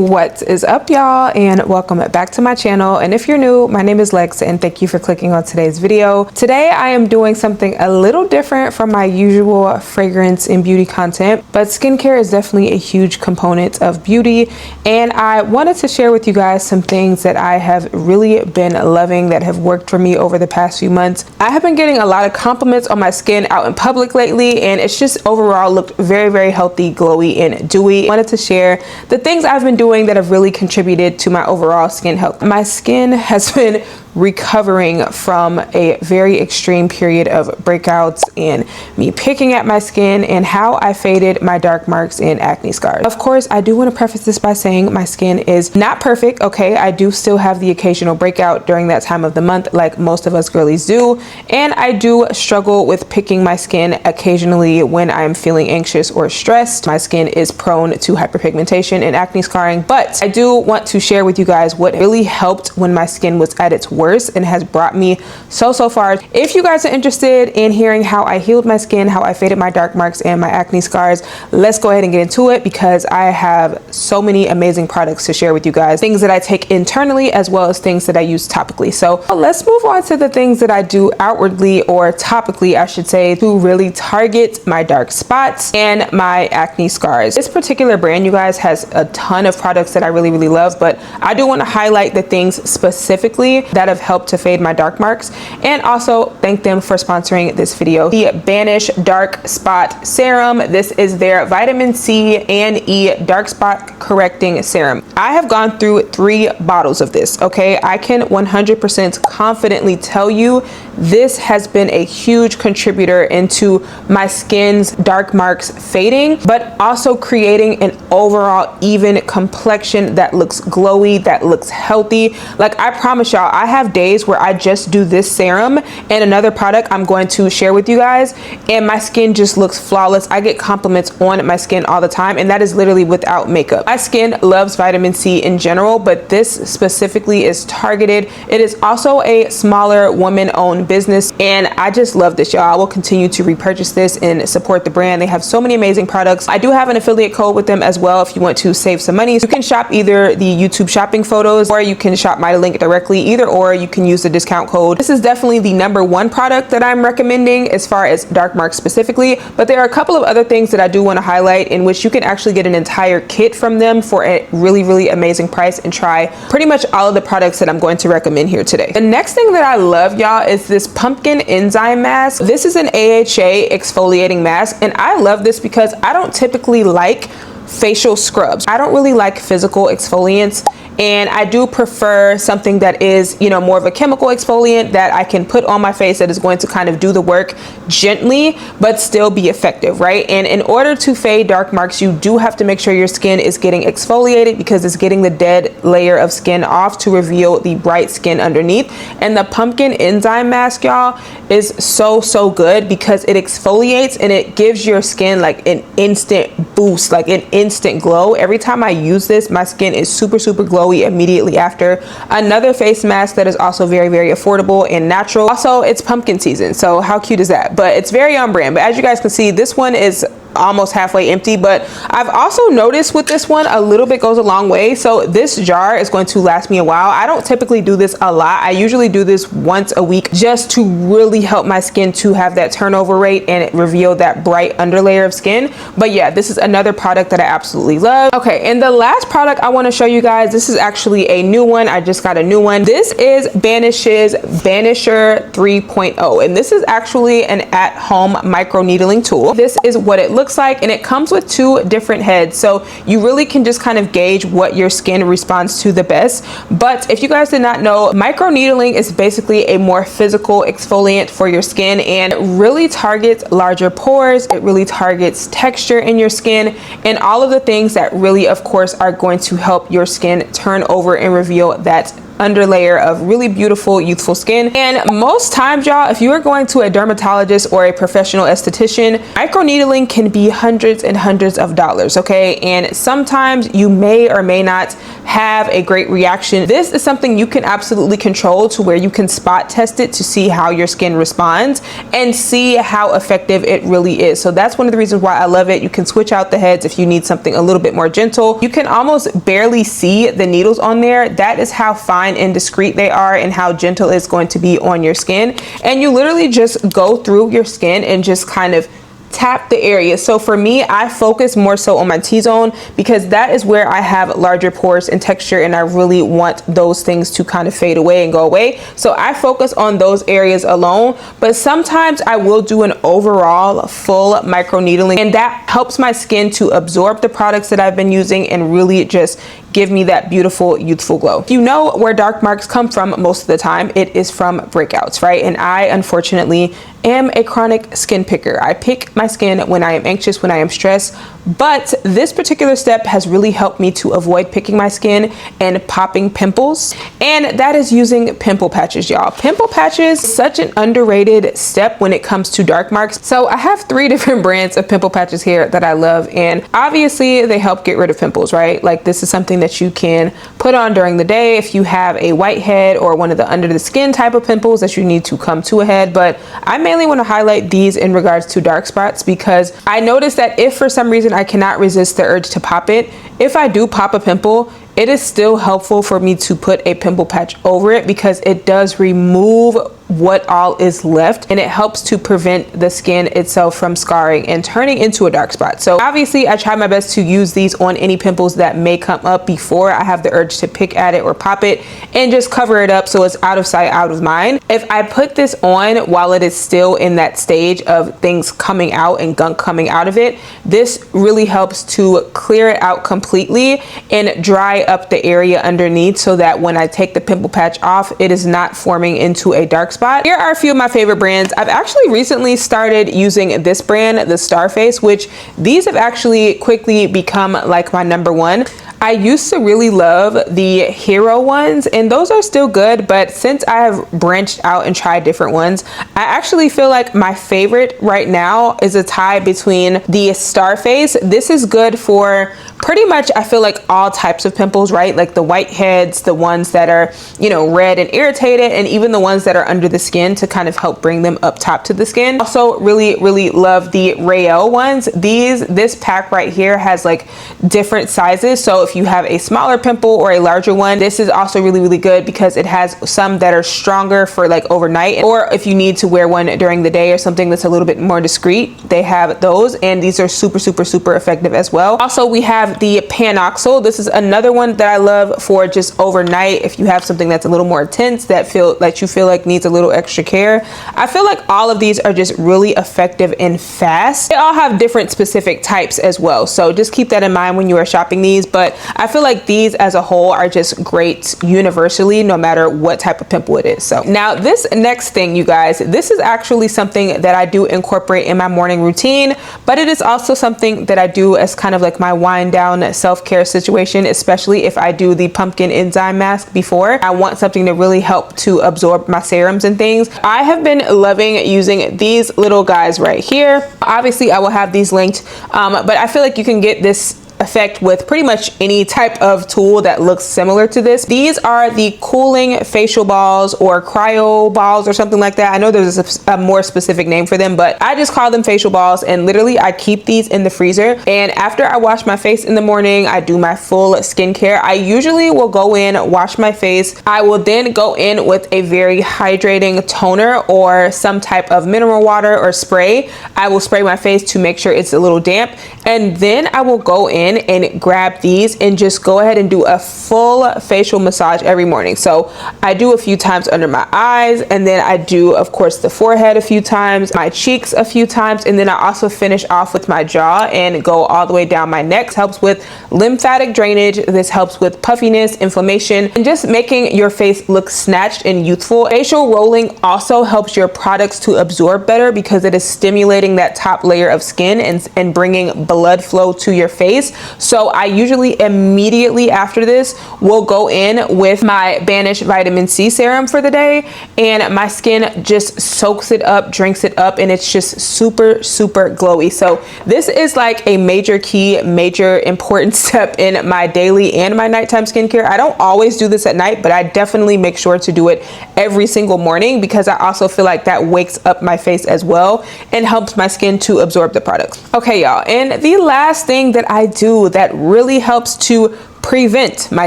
What is up, y'all, and welcome back to my channel. And if you're new, my name is Lex and thank you for clicking on today's video. Today I am doing something a little different from my usual fragrance and beauty content, but skincare is definitely a huge component of beauty, and I wanted to share with you guys some things that I have really been loving that have worked for me over the past few months. I have been getting a lot of compliments on my skin out in public lately, and it's just overall looked very healthy, glowy, and dewy. I wanted to share the things I've been doing that have really contributed to my overall skin health. My skin has been recovering from a very extreme period of breakouts and me picking at my skin and how I faded my dark marks and acne scars. Of course, I do want to preface this by saying my skin is not perfect, okay? I do still have the occasional breakout during that time of the month like most of us girlies do, and I do struggle with picking my skin occasionally when I'm feeling anxious or stressed. My skin is prone to hyperpigmentation and acne scarring, but I do want to share with you guys what really helped when my skin was at its worst and has brought me so far. If you guys are interested in hearing how I healed my skin, how I faded my dark marks and my acne scars, let's go ahead and get into it because I have so many amazing products to share with you guys, things that I take internally as well as things that I use topically. So let's move on to the things that I do outwardly, or topically I should say, to really target my dark spots and my acne scars. This particular brand, you guys, has a ton of products that I really love, but I do want to highlight the things specifically that have helped to fade my dark marks, and also thank them for sponsoring this video. The Banish Dark Spot Serum. This is their vitamin C and E dark spot correcting serum. I have gone through 3 bottles of this, okay? I can 100% confidently tell you this has been a huge contributor into my skin's dark marks fading, but also creating an overall even complexion that looks glowy, that looks healthy. Like, I promise y'all, I have days where I just do this serum and another product I'm going to share with you guys, and my skin just looks flawless. I get compliments on my skin all the time, and that is literally without makeup. My skin loves vitamin C in general, but this specifically is targeted. It is also a smaller woman-owned business, and I just love this, y'all. I will continue to repurchase this and support the brand. They have so many amazing products. I do have an affiliate code with them as well if you want to save some money. You can shop either the YouTube shopping photos, or you can shop my link directly, either or you can use the discount code. This is definitely the #1 product that I'm recommending as far as dark marks specifically, but there are a couple of other things that I do want to highlight in which you can actually get an entire kit from them for a really amazing price and try pretty much all of the products that I'm going to recommend here today. The next thing that I love, y'all, is this pumpkin enzyme mask. This is an AHA exfoliating mask, and I love this because I don't typically like facial scrubs. I don't really like physical exfoliants, and I do prefer something that is, you know, more of a chemical exfoliant that I can put on my face that is going to kind of do the work gently but still be effective, right? And in order to fade dark marks, you do have to make sure your skin is getting exfoliated because it's getting the dead layer of skin off to reveal the bright skin underneath. And the pumpkin enzyme mask, y'all, is so good because it exfoliates and it gives your skin like an instant boost, like an instant glow. Every time I use this, my skin is super glowy immediately after. Another face mask that is also very affordable and natural. Also, it's pumpkin season, so how cute is that? But it's very on brand. But as you guys can see, this one is almost halfway empty, but I've also noticed with this one, a little bit goes a long way. So this jar is going to last me a while. I don't typically do this a lot. I usually do this once a week just to really help my skin to have that turnover rate and reveal that bright underlayer of skin. But yeah, this is another product that I absolutely love. Okay, and the last product I want to show you guys, this is actually a new one. I just got a new one. This is Banish's Banisher 3.0, and this is actually an at-home micro needling tool. This is what it looks like, and it comes with 2 different heads, so you really can just kind of gauge what your skin responds to the best. But if you guys did not know, micro needling is basically a more physical exfoliant for your skin, and it really targets larger pores. It really targets texture in your skin and all of the things that really, of course, are going to help your skin turn over and reveal that under layer of really beautiful, youthful skin. And most times, y'all, if you are going to a dermatologist or a professional esthetician, microneedling can be hundreds and hundreds of dollars, okay? And sometimes you may or may not have a great reaction. This is something you can absolutely control to where you can spot test it to see how your skin responds and see how effective it really is. So that's one of the reasons why I love it. You can switch out the heads if you need something a little bit more gentle. You can almost barely see the needles on there. That is how fine and discreet they are and how gentle it's going to be on your skin. And you literally just go through your skin and just kind of tap the area. So for me, I focus more so on my T-zone because that is where I have larger pores and texture, and I really want those things to kind of fade away and go away. So I focus on those areas alone, but sometimes I will do an overall full microneedling, and that helps my skin to absorb the products that I've been using and really just give me that beautiful, youthful glow. You know where dark marks come from most of the time. It is from breakouts, right? And I, unfortunately, am a chronic skin picker. I pick my skin when I am anxious, when I am stressed, but this particular step has really helped me to avoid picking my skin and popping pimples, and that is using pimple patches, y'all. Pimple patches, such an underrated step when it comes to dark marks. So I have 3 different brands of pimple patches here that I love, and obviously they help get rid of pimples, right? Like, this is something that you can put on during the day if you have a whitehead or one of the under the skin type of pimples that you need to come to a head. But I mainly want to highlight these in regards to dark spots because I noticed that if for some reason I cannot resist the urge to pop it, if I do pop a pimple, it is still helpful for me to put a pimple patch over it because it does remove what all is left, and it helps to prevent the skin itself from scarring and turning into a dark spot. So obviously I try my best to use these on any pimples that may come up before I have the urge to pick at it or pop it, and just cover it up so it's out of sight, out of mind. If I put this on while it is still in that stage of things coming out and gunk coming out of it, this really helps to clear it out completely and dry up the area underneath so that when I take the pimple patch off, it is not forming into a dark spot. Here are a few of my favorite brands. I've actually recently started using this brand, the Starface, which these have actually quickly become like my #1. I used to really love the Hero ones, and those are still good, but since I have branched out and tried different ones, I actually feel like my favorite right now is a tie between the Starface. This is good for pretty much, I feel like, all types of pimples, right? Like the whiteheads, the ones that are, you know, red and irritated, and even the ones that are under the skin to kind of help bring them up top to the skin. Also really love the Rael ones. This pack right here has like different sizes, so if you have a smaller pimple or a larger one, this is also really good because it has some that are stronger for like overnight, or if you need to wear one during the day or something that's a little bit more discreet, they have those, and these are super effective as well. Also, we have the Panoxyl. This is another one that I love for just overnight if you have something that's a little more intense that you feel like needs a little extra care. I feel like all of these are just really effective and fast. They all have different specific types as well, so just keep that in mind when you are shopping these, but I feel like these as a whole are just great universally, no matter what type of pimple it is. So now this next thing, you guys, this is actually something that I do incorporate in my morning routine, but it is also something that I do as kind of like my wind down self-care situation, especially if I do the pumpkin enzyme mask before. I want something to really help to absorb my serums and things. I have been loving using these little guys right here. Obviously I will have these linked, but I feel like you can get this effect with pretty much any type of tool that looks similar to this. These are the cooling facial balls or cryo balls or something like that. I know there's a more specific name for them, but I just call them facial balls, and literally I keep these in the freezer, and after I wash my face in the morning, I do my full skincare. I usually will go in, wash my face. I will then go in with a very hydrating toner or some type of mineral water or spray. I will spray my face to make sure it's a little damp, and then I will go in and grab these and just go ahead and do a full facial massage every morning. So I do a few times under my eyes, and then I do, of course, the forehead a few times, my cheeks a few times, and then I also finish off with my jaw and go all the way down my neck. This helps with lymphatic drainage. This helps with puffiness, inflammation, and just making your face look snatched and youthful. Facial rolling also helps your products to absorb better because it is stimulating that top layer of skin and bringing blood flow to your face. So I usually immediately after this will go in with my Banish vitamin C serum for the day, and my skin just soaks it up, drinks it up, and it's just super, super glowy. So this is like a major key, major important step in my daily and my nighttime skincare. I don't always do this at night, but I definitely make sure to do it every single morning because I also feel like that wakes up my face as well and helps my skin to absorb the products. Okay, y'all, and the last thing that I do that really helps to prevent my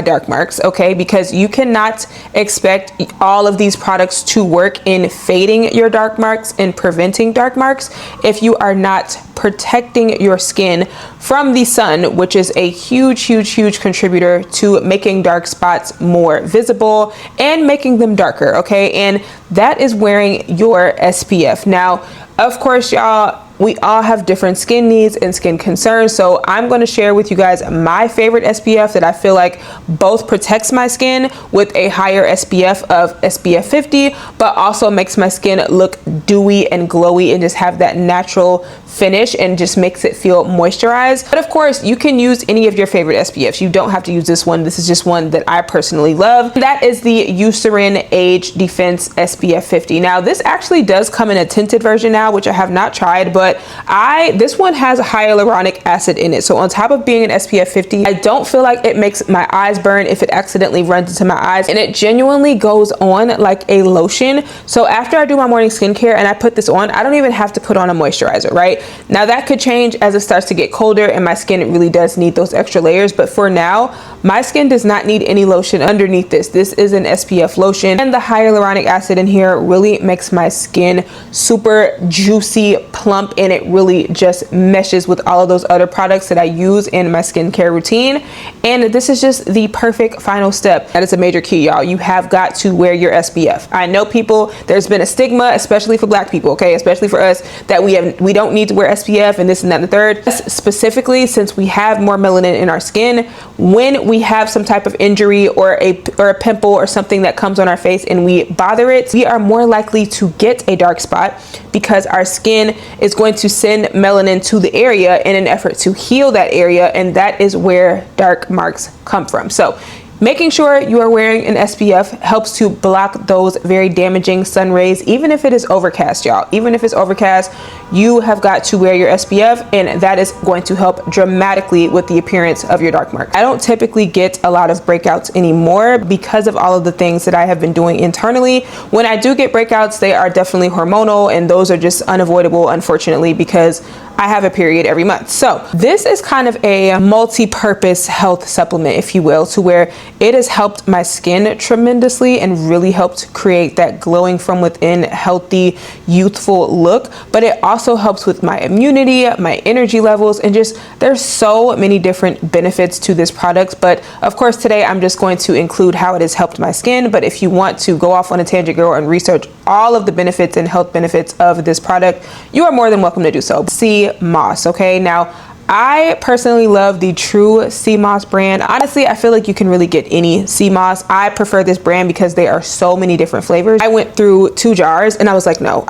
dark marks, okay, because you cannot expect all of these products to work in fading your dark marks and preventing dark marks if you are not protecting your skin from the sun, which is a huge contributor to making dark spots more visible and making them darker, okay? And that is wearing your SPF. Now, of course, y'all, we all have different skin needs and skin concerns, so I'm going to share with you guys my favorite SPF that I feel like both protects my skin with a higher SPF of SPF 50, but also makes my skin look dewy and glowy and just have that natural finish and just makes it feel moisturized. But of course, you can use any of your favorite SPFs. You don't have to use this one. This is just one that I personally love. That is the Eucerin Age Defense SPF 50. Now, this actually does come in a tinted version now, which I have not tried, but this one has hyaluronic acid in it. So on top of being an SPF 50, I don't feel like it makes my eyes burn if it accidentally runs into my eyes, and it genuinely goes on like a lotion. So after I do my morning skincare and I put this on, I don't even have to put on a moisturizer, right? Now that could change as it starts to get colder and my skin really does need those extra layers, but for now, my skin does not need any lotion underneath this. This is an SPF lotion, and the hyaluronic acid in here really makes my skin super juicy, plump, and it really just meshes with all of those other products that I use in my skincare routine. And this is just the perfect final step. That is a major key, y'all. You have got to wear your SPF. I know people, there's been a stigma, especially for Black people, okay, especially for us, that we don't need to wear SPF and this and that and the third. Specifically, since we have more melanin in our skin, when we have some type of injury or a pimple or something that comes on our face and we bother it, we are more likely to get a dark spot because our skin is going to send melanin to the area in an effort to heal that area, and that is where dark marks come from. So making sure you are wearing an SPF helps to block those very damaging sun rays, even if it is overcast, y'all. Even if it's overcast, you have got to wear your SPF, and that is going to help dramatically with the appearance of your dark marks. I don't typically get a lot of breakouts anymore because of all of the things that I have been doing internally. When I do get breakouts, they are definitely hormonal, and those are just unavoidable, unfortunately, because I have a period every month. So this is kind of a multi-purpose health supplement, if you will, to where it has helped my skin tremendously and really helped create that glowing from within, healthy, youthful look. But it also helps with my immunity, my energy levels, and just there's so many different benefits to this product. But of course, today I'm just going to include how it has helped my skin. But if you want to go off on a tangent, girl, and research all of the benefits and health benefits of this product, you are more than welcome to do so. Sea moss, okay? Now, I personally love the True Sea Moss brand. Honestly, I feel like you can really get any sea moss. I prefer this brand because there are so many different flavors. I went through 2 jars and I was like, no,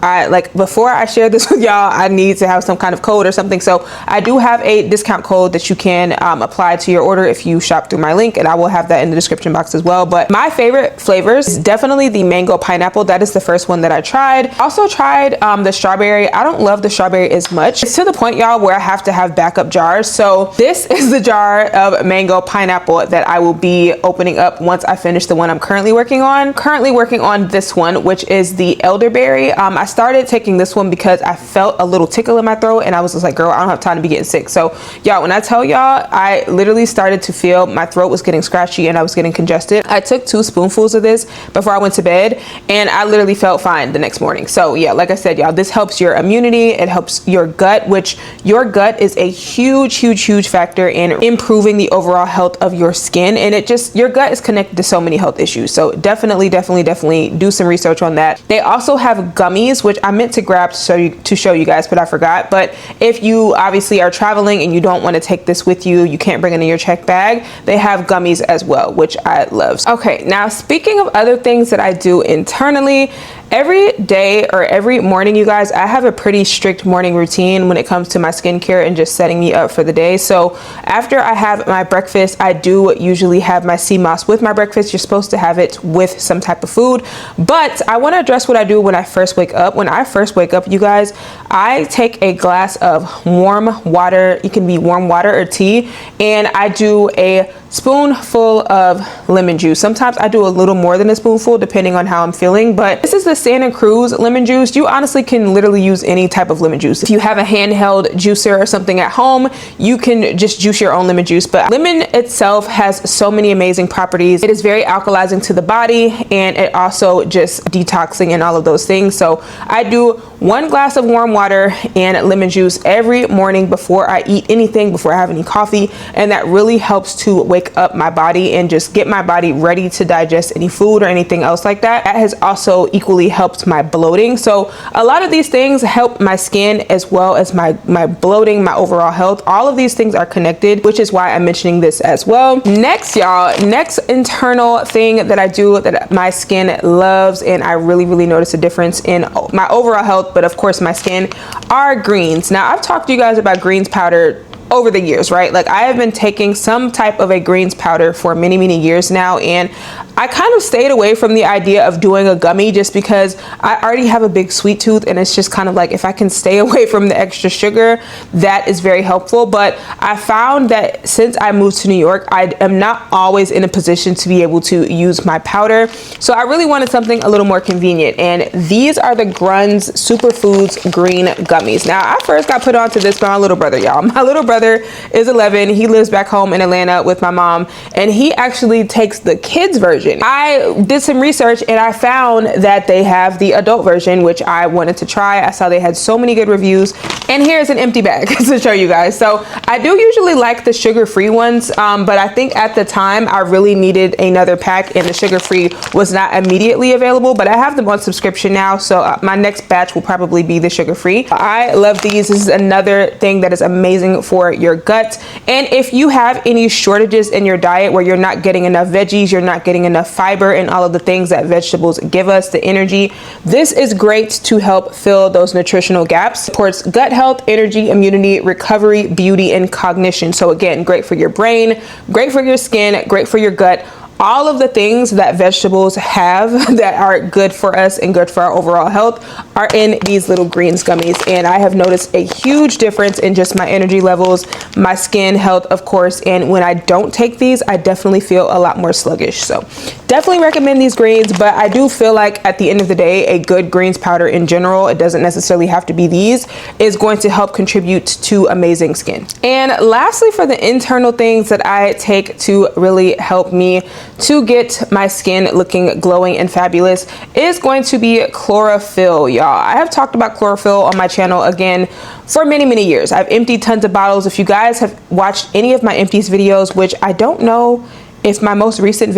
before I share this with y'all, I need to have some kind of code or something. So I do have a discount code that you can apply to your order if you shop through my link, and I will have that in the description box as well. But my favorite flavors is definitely the mango pineapple. That is the first one that I tried. Also tried the strawberry. I don't love the strawberry as much. It's to the point, y'all, where I have to have backup jars. So this is the jar of mango pineapple that I will be opening up once I finish the one I'm currently working on. Currently working on this one, which is the elderberry. I started taking this one because I felt a little tickle in my throat, and I was just like, girl, I don't have time to be getting sick. So y'all, when I tell y'all, I literally started to feel my throat was getting scratchy and I was getting congested. I took 2 spoonfuls of this before I went to bed, and I literally felt fine the next morning. So yeah, like I said, y'all, this helps your immunity. It helps your gut, which your gut is a huge factor in improving the overall health of your skin, and your gut is connected to so many health issues. So definitely do some research on that. They also have gummies, which I meant to grab to show you guys, but I forgot. But if you obviously are traveling and you don't want to take this with you, you can't bring it in your check bag, they have gummies as well, which I love. Okay, now speaking of other things that I do internally, every day or every morning, you guys, I have a pretty strict morning routine when it comes to my skincare and just setting me up for the day. So after I have my breakfast, I do usually have my sea moss with my breakfast. You're supposed to have it with some type of food, but I want to address what I do when I first wake up. When I first wake up, you guys, I take a glass of warm water. It can be warm water or tea, and I do a spoonful of lemon juice. Sometimes I do a little more than a spoonful depending on how I'm feeling, but this is the Santa Cruz lemon juice. You honestly can literally use any type of lemon juice. If you have a handheld juicer or something at home, you can just juice your own lemon juice, but lemon itself has so many amazing properties. It is very alkalizing to the body, and it also just detoxing and all of those things. So I do 1 glass of warm water and lemon juice every morning before I eat anything, before I have any coffee, and that really helps to wake up my body and just get my body ready to digest any food or anything else like that. That has also equally helped my bloating. So a lot of these things help my skin as well as my bloating, my overall health. All of these things are connected, which is why I'm mentioning this as well. Next, y'all, next internal thing that I do that my skin loves, and I really notice a difference in my overall health, but of course my skin, are greens. Now, I've talked to you guys about greens powder over the years, right? Like, I have been taking some type of a greens powder for many years now, and I kind of stayed away from the idea of doing a gummy just because I already have a big sweet tooth, and it's just kind of like, if I can stay away from the extra sugar, that is very helpful. But I found that since I moved to New York, I am not always in a position to be able to use my powder. So I really wanted something a little more convenient, and these are the Grunz Superfoods Green Gummies. Now, I first got put onto this by my little brother, y'all. My little brother is 11. He lives back home in Atlanta with my mom, and he actually takes the kids version. I did some research and I found that they have the adult version, which I wanted to try. I saw they had so many good reviews, and here's an empty bag to show you guys. So I do usually like the sugar-free ones, but I think at the time I really needed another pack, and the sugar-free was not immediately available, but I have them on subscription now, so my next batch will probably be the sugar-free. I love these. This is another thing that is amazing for your gut. And if you have any shortages in your diet where you're not getting enough veggies, you're not getting enough fiber and all of the things that vegetables give us, the energy, this is great to help fill those nutritional gaps. Supports gut health, energy, immunity, recovery, beauty, and cognition. So again, great for your brain, great for your skin, great for your gut. All of the things that vegetables have that are good for us and good for our overall health are in these little greens gummies. And I have noticed a huge difference in just my energy levels, my skin health, of course. And when I don't take these, I definitely feel a lot more sluggish. So definitely recommend these greens, but I do feel like at the end of the day, a good greens powder in general, it doesn't necessarily have to be these, is going to help contribute to amazing skin. And lastly, for the internal things that I take to really help me to get my skin looking glowing and fabulous is going to be chlorophyll, y'all. I have talked about chlorophyll on my channel again for many years. I've emptied tons of bottles. If you guys have watched any of my empties videos, which I don't know if my most recent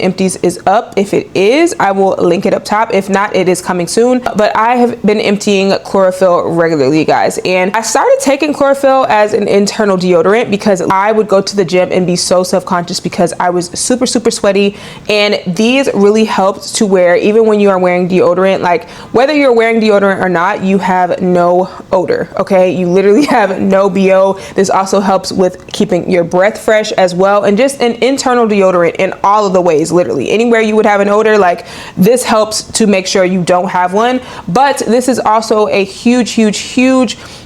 empties is up. If it is, I will link it up top. If not, it is coming soon. But I have been emptying chlorophyll regularly, guys. And I started taking chlorophyll as an internal deodorant because I would go to the gym and be so self-conscious because I was super sweaty. And these really helped to where even when you are wearing deodorant, like whether you're wearing deodorant or not, you have no odor, okay? You literally have no BO. This also helps with keeping your breath fresh as well. And just an internal deodorant in all of the ways, literally anywhere you would have an odor, like this helps to make sure you don't have one. But this is also a huge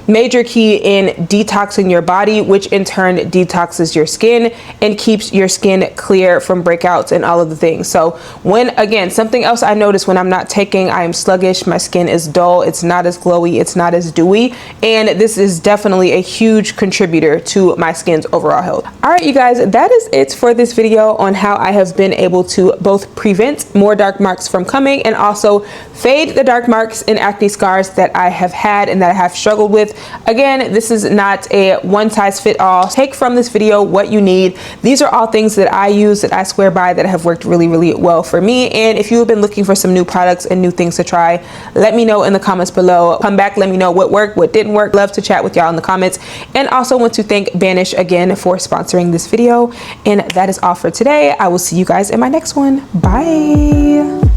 major key in detoxing your body, which in turn detoxes your skin and keeps your skin clear from breakouts and all of the things. So when, again, something else I notice when I'm not taking, I am sluggish, my skin is dull, it's not as glowy, it's not as dewy, and this is definitely a huge contributor to my skin's overall health. All right, you guys, that is it for this video on how I have been able to both prevent more dark marks from coming and also fade the dark marks and acne scars that I have had and that I have struggled with. Again, this is not a one-size-fits-all. Take from this video what you need. These are all things that I use, that I swear by, that have worked really well for me. And if you have been looking for some new products and new things to try, let me know in the comments below. Come back, let me know what worked, what didn't work. Love to chat with y'all in the comments. And also want to thank Banish again for sponsoring this video. And that is all for today. I will see you guys in my next one. Bye.